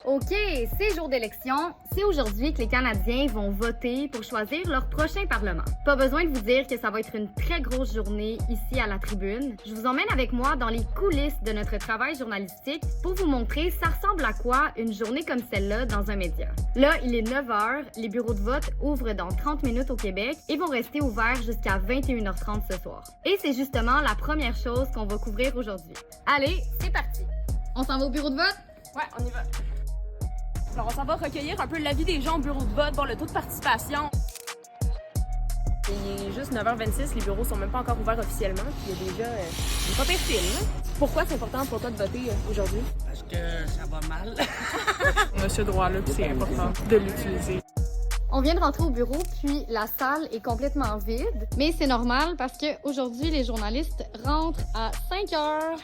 OK, c'est jour d'élection. C'est aujourd'hui que les Canadiens vont voter pour choisir leur prochain Parlement. Pas besoin de vous dire que ça va être une très grosse journée ici à la tribune. Je vous emmène avec moi dans les coulisses de notre travail journalistique pour vous montrer ça ressemble à quoi une journée comme celle-là dans un média. Là, il est 9h, les bureaux de vote ouvrent dans 30 minutes au Québec et vont rester ouverts jusqu'à 21h30 ce soir. Et c'est justement la première chose qu'on va couvrir aujourd'hui. Allez, c'est parti! On s'en va au bureau de vote? Ouais, on y va. Alors, on s'en va recueillir un peu l'avis des gens au bureau de vote, voir le taux de participation. Il est juste 9h26, les bureaux sont même pas encore ouverts officiellement, puis il y a déjà une pas pire file. Pourquoi c'est important pour toi de voter aujourd'hui? Parce que ça va mal. On a ce droit-là, puis c'est important de l'utiliser. On vient de rentrer au bureau, puis la salle est complètement vide. Mais c'est normal parce qu'aujourd'hui, les journalistes rentrent à 5h.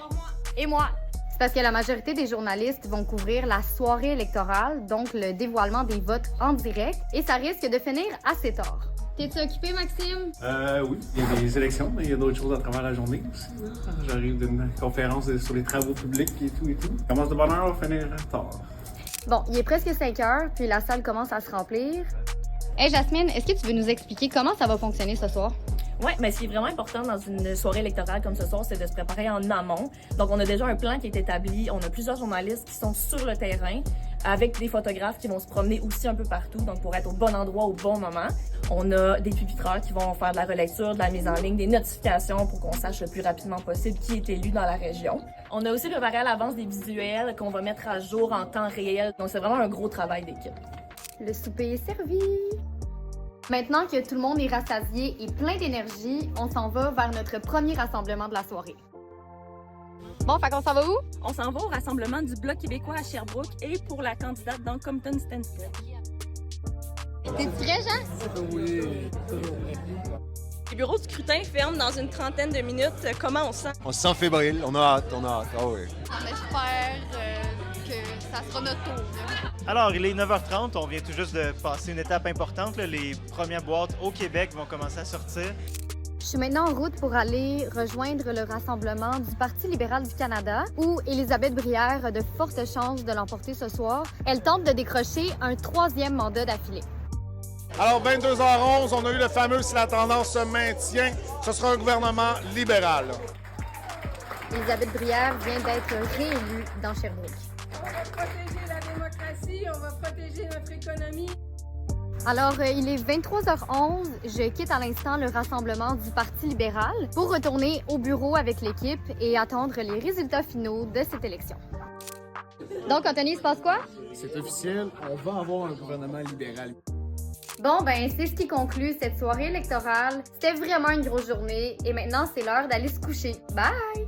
Et moi? C'est parce que la majorité des journalistes vont couvrir la soirée électorale, donc le dévoilement des votes en direct, et ça risque de finir assez tard. T'es-tu occupé, Maxime? Oui, il y a des élections, mais il y a d'autres choses à travers la journée aussi. J'arrive d'une conférence sur les travaux publics et tout et tout. Commence de bonne heure, va finir tard. Bon, il est presque 5h, puis la salle commence à se remplir. Hey Jasmine, est-ce que tu veux nous expliquer comment ça va fonctionner ce soir? Oui, mais ce qui est vraiment important dans une soirée électorale comme ce soir, c'est de se préparer en amont. Donc, on a déjà un plan qui est établi. On a plusieurs journalistes qui sont sur le terrain avec des photographes qui vont se promener aussi un peu partout, donc pour être au bon endroit au bon moment. On a des pupitreurs qui vont faire de la relecture, de la mise en ligne, des notifications pour qu'on sache le plus rapidement possible qui est élu dans la région. On a aussi préparé à l'avance des visuels qu'on va mettre à jour en temps réel. Donc, c'est vraiment un gros travail d'équipe. Le souper est servi! Maintenant que tout le monde est rassasié et plein d'énergie, on s'en va vers notre premier rassemblement de la soirée. Bon, fait qu'on s'en va où? On s'en va au rassemblement du Bloc québécois à Sherbrooke et pour la candidate dans Compton-Stanstead. T'es prêt, Jean? Oui. Les bureaux de scrutin ferment dans une trentaine de minutes. Comment on se sent? On se sent fébrile, on a hâte. Ah oui. On espère que ça sera notre tour. Alors, il est 9h30, on vient tout juste de passer une étape importante. Les premières boîtes au Québec vont commencer à sortir. Je suis maintenant en route pour aller rejoindre le rassemblement du Parti libéral du Canada, où Élisabeth Brière a de fortes chances de l'emporter ce soir. Elle tente de décrocher un troisième mandat d'affilée. Alors, 22h11, on a eu le fameux « si la tendance se maintient », ce sera un gouvernement libéral. Élisabeth Brière vient d'être réélue dans Sherbrooke. On va protéger la démocratie, on va protéger notre économie. Alors, il est 23h11. Je quitte à l'instant le rassemblement du Parti libéral pour retourner au bureau avec l'équipe et attendre les résultats finaux de cette élection. Donc, Anthony, il se passe quoi? C'est officiel, on va avoir un gouvernement libéral. Bon, ben, c'est ce qui conclut cette soirée électorale. C'était vraiment une grosse journée et maintenant, c'est l'heure d'aller se coucher. Bye!